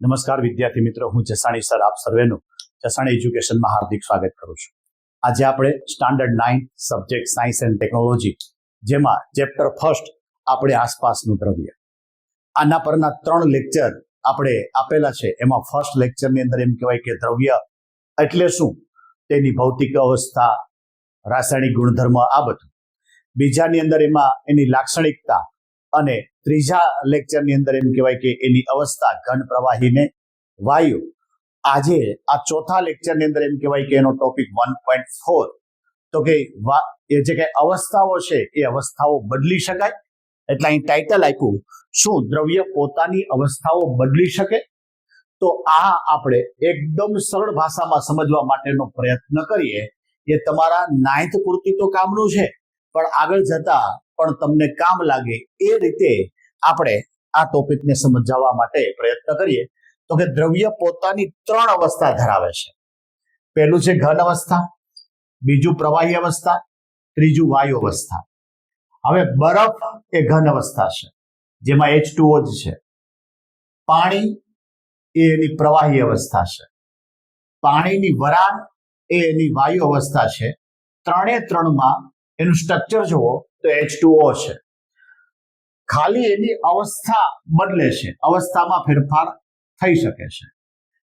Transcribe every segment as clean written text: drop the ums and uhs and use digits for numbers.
નમસ્કાર વિદ્યાર્થી મિત્રો, હું જસાણી સર આપ સર્વેનું જસાણી એજ્યુકેશનમાં હાર્દિક સ્વાગત કરું છું. આજે આપણે standard 9 subject science and technology, જેમાં ચેપ્ટર ફર્સ્ટ આપણે આસપાસનું દ્રવ્ય, આના પરના 3 લેક્ચર આપણે આપેલા છે. એમાં ફર્સ્ટ લેક્ચરની અંદર એમ કહેવાય કે દ્રવ્ય એટલે શું, તેની ભૌતિક અવસ્થા, રાસાયણિક ગુણધર્મ, આ બધું. બીજાની અંદર એમાં એની લાક્ષણિકતા, અને ત્રીજા લેક્ચરની અંદર એમ કહેવાય કે એની અવસ્થા, ઘન, પ્રવાહી ને વાયુ. આજે આ ચોથા લેક્ચરની અંદર એમ કહેવાય કે એનો ટોપિક 1.4, તો કે એ જે કઈ અવસ્થાઓ છે એ અવસ્થાઓ બદલી શકાય. એટલે અહીં ટાઇટલ આપ્યું, શું દ્રવ્ય પોતાની અવસ્થાઓ બદલી શકે? તો આ આપણે એકદમ સરળ ભાષામાં સમજવા માટેનો પ્રયત્ન કરીએ. એ તમારા 9th પૂરતી તો કામનું છે, પણ આગળ જતા પણ તમને કામ લાગે એ રીતે આપણે આ ટોપિકને સમજાવવા માટે પ્રયત્ન કરીએ. તો કે દ્રવ્ય પોતાની 3 અવસ્થા ધરાવે છે. પહેલું છે ઘન અવસ્થા, બીજું પ્રવાહી અવસ્થા, ત્રીજું વાયુ અવસ્થા. હવે બરફ એ ઘન અવસ્થા છે, જેમાં H2O જ છે. પાણી એ એની પ્રવાહી અવસ્થા છે. પાણીની વરાળ એ એની વાયુ અવસ્થા છે. 3માં એનું સ્ટ્રક્ચર જુઓ તો H2O છે. ખાલી એની અવસ્થા બદલે છે, અવસ્થામાં ફેરફાર થઈ શકે છે.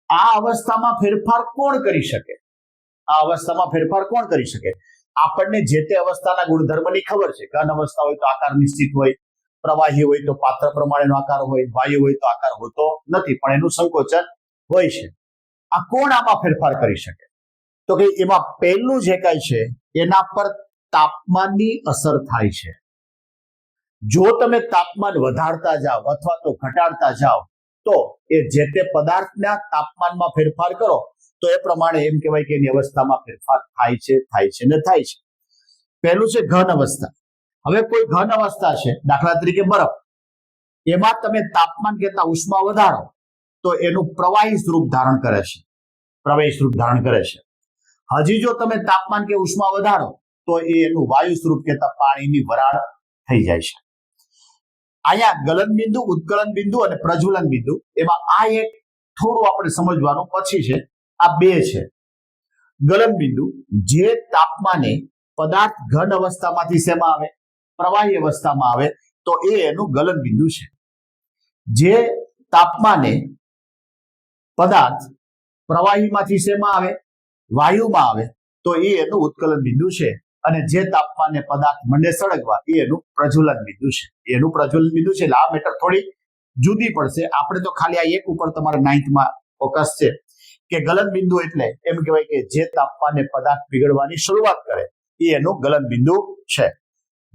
આ અવસ્થામાં ફેરફાર કોણ કરી શકે? આ અવસ્થામાં ફેરફાર કોણ કરી શકે? આપણને જે તે અવસ્થાના ગુણધર્મની ખબર છે. ઘન અવસ્થા હોય તો આકાર નિશ્ચિત હોય, પ્રવાહી હોય તો પાત્ર પ્રમાણેનો આકાર હોય, વાયુ હોય તો આકાર હોતો નથી, પણ એનું સંકોચન હોય છે. આ કોણ આમાં ફેરફાર કરી શકે? તો કે એમાં પહેલું જે કઈ છે એના પર તાપમાનની અસર થાય છે. જો તમે તાપમાન વધારતા જાઓ અથવા તો ઘટાડતા જાઓ, તો એ જે તે પદાર્થના તાપમાનમાં ફેરફાર કરો તો એ પ્રમાણે એમ કહેવાય કે એની અવસ્થામાં ફેરફાર થાય છે ને થાય છે. પહેલું છે ઘન અવસ્થા. હવે કોઈ ઘન અવસ્થા છે, દાખલા તરીકે બરફ, એમાં તમે તાપમાન કરતા ઉષ્મા વધારો તો એનું પ્રવાહી સ્વરૂપ ધારણ કરે છે, પ્રવાહી સ્વરૂપ ધારણ કરે છે. હજી જો તમે તાપમાન કે ઉષ્મા વધારો તો એ એનું વાયુ સ્વરૂપ કહેતા પાણીની વરાળ થઈ જાય છે. અહીંયા ગલન બિંદુ, ઉત્કલન બિંદુ અને પ્રજ્વલન બિંદુ, એમાં આ એક થોડું આપણે સમજવાનું પછી છે. આ 2 છે. ગલન બિંદુ, જે તાપમાને પદાર્થ ઘન અવસ્થામાંથી શેમાં આવે? પ્રવાહી અવસ્થામાં આવે, તો એ એનું ગલન બિંદુ છે. જે તાપમાને પદાર્થ પ્રવાહીમાંથી શેમાં આવે? વાયુમાં આવે, તો એ એનું ઉત્કલન બિંદુ છે. અને જે તાપમાને પદાર્થ મંડે સળગવા, એ એનું પ્રજ્વલન બિંદુ છે. એનું પ્રજ્વલન બિંદુ છે. એટલે આ મેટર થોડી જુદી પડશે. આપણે તો ખાલી આ એક ઉપર તમારે 9thમાં ફોકસ છે કે ગલન બિંદુ એટલે એમ કહેવાય કે જે તાપમાને પદાર્થ પીગળવાની શરૂઆત કરે એ એનું ગલન બિંદુ છે.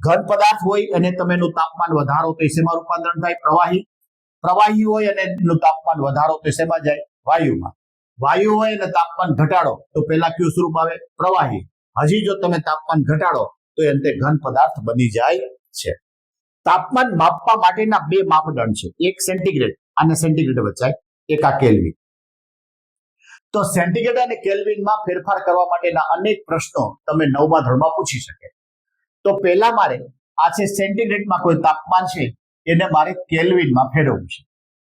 ઘન પદાર્થ હોય અને તમે એનું તાપમાન વધારો તો શેમાં રૂપાંતરણ થાય? પ્રવાહી. પ્રવાહી હોય અને એનું તાપમાન વધારો તો શેમાં જાય? વાયુમાં. વાયુ હોય અને તાપમાન ઘટાડો તો પેલા કયું સ્વરૂપ આવે? પ્રવાહી. હજી જો તમે તાપમાન ઘટાડો તો એ અંતે ઘન પદાર્થ બની જાય છે. તાપમાન માપવા માટેના 2 માપદંડ છે. એક સેન્ટીગ્રેડ અને સેન્ટીગ્રેડ વચ્ચે, એક આ કેલ્વિન. તો સેન્ટીગ્રેડ અને કેલ્વિનમાં ફેરફાર કરવા માટેના અનેક પ્રશ્નો તમે 9મા ધોરણમાં પૂછી શકે. તો પહેલા મારે આ છે સેન્ટીગ્રેડમાં કોઈ તાપમાન છે, એને મારે કેલ્વિનમાં ફેરવવું છે.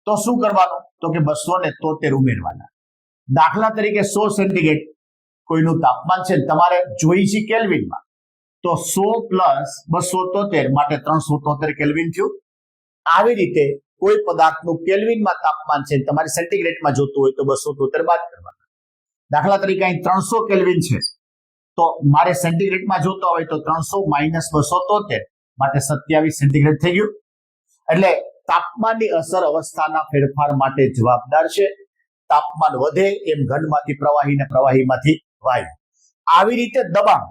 તો શું કરવાનું? તો કે 273 ઉમેરવાના. દાખલા તરીકે 100 સેન્ટીગ્રેડ કોઈનું તાપમાન છે, તમારે જોઈ છે કેલ્વિનમાં, તો 100 + 273 માટે 373 કેલ્વિન થયું. આવી રીતે કોઈ પદાર્થનું કેલ્વિનમાં તાપમાન છે, તમારે સેન્ટીગ્રેડમાં જોતું હોય તો 273 બાદ કરવાના. દાખલા તરીકે અહીં 300 કેલ્વિન છે, તો મારે સેન્ટીગ્રેડમાં જોતા હોય તો 300 - 273 માટે 27 સેન્ટીગ્રેડ થઈ ગયું. એટલે તાપમાનની અસર અવસ્થાના ફેરફાર માટે જવાબદાર છે. તાપમાન વધે એમ ઘનમાંથી પ્રવાહી ને પ્રવાહીમાંથી વાયુ. આવી રીતે દબાણ,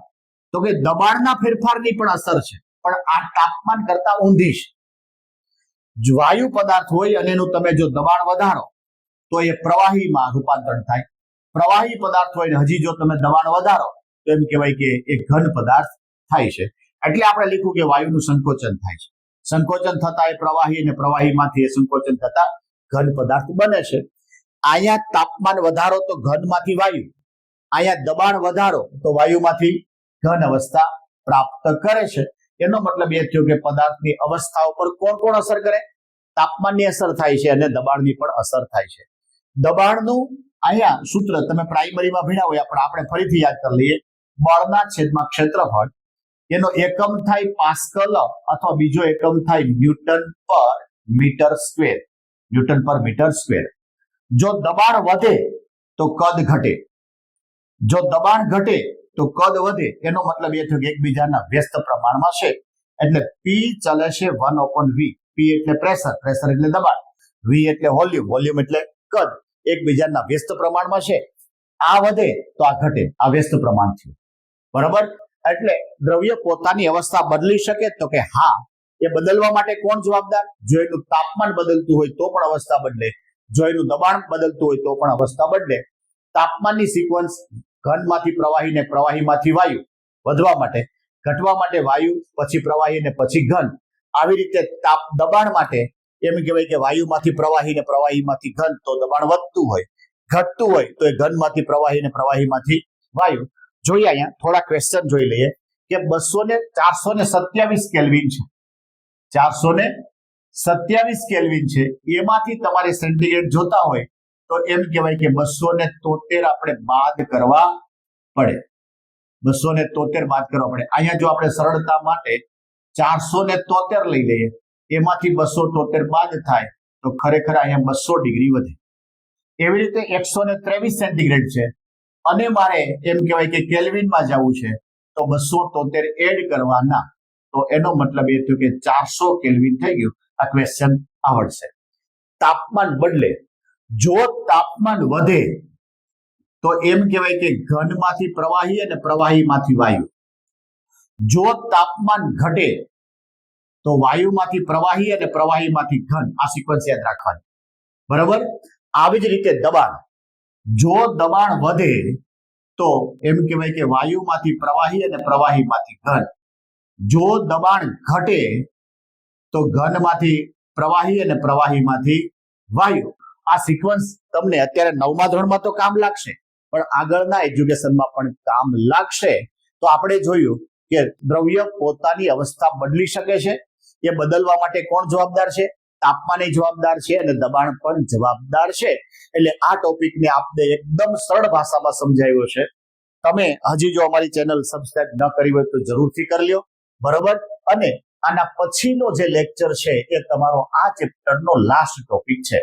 તો કે દબાણના ફેરફારની પણ અસર છે, પણ આ તાપમાન કરતા ઊંધી છે. વાયુ પદાર્થ હોય અને એનું તમે જો દબાણ વધારો તો એ પ્રવાહીમાં રૂપાંતરણ થાય. પ્રવાહી પદાર્થ હોય ને હજી જો તમે દબાણ વધારો તો એમ કહેવાય કે એ ઘન પદાર્થ થાય છે. એટલે આપણે લખ્યું કે વાયુનું સંકોચન થાય છે. સંકોચન થતા એ પ્રવાહી અને પ્રવાહીમાંથી એ સંકોચન થતા ઘન પદાર્થ બને છે. અહીંયા તાપમાન વધારો તો ઘનમાંથી વાયુ, અહીંયા દબાણ વધારો તો વાયુમાંથી ઘન અવસ્થા પ્રાપ્ત કરે છે. એનો મતલબ એ થયો કે પદાર્થની અવસ્થા ઉપર કોણ કોણ અસર કરે? તાપમાનની અસર થાય છે અને દબાણની પણ અસર થાય છે. દબાણનું અહીંયા સૂત્ર તમે પ્રાઇમરીમાં ભણ્યા હોય પણ આપણે ફરીથી યાદ કરી લઈએ. બળના છેદમાં ક્ષેત્રફળ, એનો એકમ થાય પાસ્કલ અથવા બીજો એકમ થાય ન્યૂટન પર મીટર સ્ક્વેર. ન્યૂટન પર મીટર સ્ક્વેર. જો દબાણ વધે તો કદ ઘટે, જો દબાણ ઘટે તો કદ વધે. એનો મતલબ એ થયો કે એકબીજાના વ્યસ્ત પ્રમાણમાં છે. એટલે P ચલે છે 1/V. P એટલે પ્રેશર, પ્રેશર એટલે દબાણ, V એટલે વોલ્યુમ, વોલ્યુમ એટલે કદ. એકબીજાના વ્યસ્ત પ્રમાણમાં છે. આ વધે તો આ ઘટે, આ વ્યસ્ત પ્રમાણ થયું. બરાબર. એટલે દ્રવ્ય પોતાની અવસ્થા બદલી શકે તો કે હા. એ બદલવા માટે કોણ જવાબદાર? જો એનું તાપમાન બદલતું હોય તો પણ અવસ્થા બદલે, જો એનું દબાણ બદલતું હોય તો પણ અવસ્થા બદલે. તાપમાનની સિક્વન્સ ઘનમાંથી પ્રવાહી ને પ્રવાહીમાંથી વાયુ વધવા માટે, ઘટવા માટે વાયુ, પછી પ્રવાહી ને પછી ઘન. આવી રીતે દબાણ માટે એમ કહેવાય કે વાયુમાંથી પ્રવાહી ને પ્રવાહીમાંથી ઘન, તો દબાણ વધતું હોય. ઘટતું હોય તો એ ઘનમાંથી પ્રવાહી ને પ્રવાહીમાંથી વાયુ. જોઈએ અહીંયા થોડા ક્વેશ્ચન જોઈ લઈએ કે 427 કેલ્વિન છે, 427 કેલ્વિન છે. એમાંથી તમારે સેન્ટીગ્રેડ જોતા હોય તો એમ કહેવાય કે 273 આપણે બાદ કરવા પડે. 273 બાદ કરવા પડે. અહીંયા જો આપણે સરળતા માટે 473 લઈ લઈએ, એમાંથી 273 બાદ થાય તો ખરેખર અહીંયા 200 ડિગ્રી વધે. એવી રીતે 123 સેન્ટીગ્રેડ છે અને મારે એમ કહેવાય કે કેલ્વિનમાં જવું છે તો 273 એડ કરવાના, તો એનો મતલબ એ થયો કે 400 કેલ્વિન થઈ ગયું. આ ક્વેશ્ચન આવડશે. તાપમાન બદલે, જો તાપમાન વધે તો એમ કહેવાય કે ઘનમાંથી પ્રવાહી અને પ્રવાહીમાંથી વાયુ. જો તાપમાન ઘટે તો વાયુમાંથી પ્રવાહી અને પ્રવાહીમાંથી ઘન. આ સિક્વન્સ યાદ રાખવાની. બરાબર. આવી જ રીતે દબાણ, જો દબાણ વધે તો એમ કહેવાય કે વાયુમાંથી પ્રવાહી અને પ્રવાહીમાંથી ઘન. જો દબાણ ઘટે તો ઘનમાંથી પ્રવાહી અને પ્રવાહીમાંથી વાયુ. આ સિક્વન્સ તમને અત્યારે 9મા ધોરણમાં તો કામ લાગશે, પણ આગળના એજ્યુકેશનમાં પણ કામ લાગશે. તો આપણે જોયું કે દ્રવ્ય પોતાની અવસ્થા બદલી શકે છે. એ બદલવા માટે કોણ જવાબદાર છે? તાપમાન જવાબદાર છે અને દબાણ પણ જવાબદાર છે. એટલે આ ટોપિકને આપણે એકદમ સરળ ભાષામાં સમજાવ્યો છે. તમે હજી જો અમારી ચેનલ સબસ્ક્રાઇબ ન કરી હોય તો જરૂરથી કરી લ્યો. બરોબર. અને આના પછીનો જે લેક્ચર છે એ તમારો આ ચેપ્ટરનો લાસ્ટ ટોપિક છે.